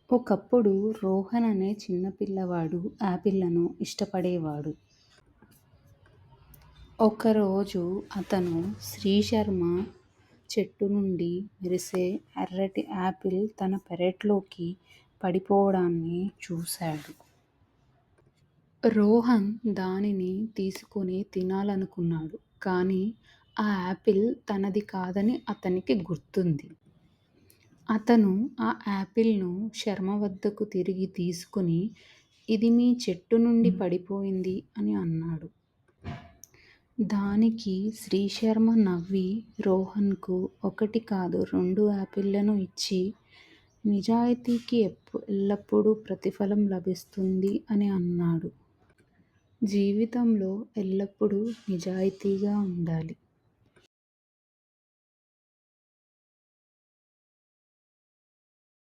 ఒకప్పుడు రోహన్ అనే చిన్న పిల్లవాడు యాపిళ్లను ఇష్టపడేవాడు. ఒకరోజు అతను శ్రీశర్మ చెట్టు నుండి మెరిసే ఎర్రటి యాపిల్ తన పెరట్లోకి పడిపోవడాన్ని చూశాడు. రోహన్ దానిని తీసుకుని తినాలనుకున్నాడు. కానీ ఆ యాపిల్ తనది కాదని అతనికి గుర్తుంది. అతను ఆ యాపిల్ను శర్మ వద్దకు తిరిగి తీసుకుని, ఇది మీ చెట్టు నుండి పడిపోయింది అని అన్నాడు. దానికి శ్రీశర్మ నవ్వి రోహన్కు ఒకటి కాదు 2 యాపిళ్లను ఇచ్చి, నిజాయితీకి ఎల్లప్పుడూ ప్రతిఫలం లభిస్తుంది అని అన్నాడు. జీవితంలో ఎల్లప్పుడూ నిజాయితీగా ఉండాలి.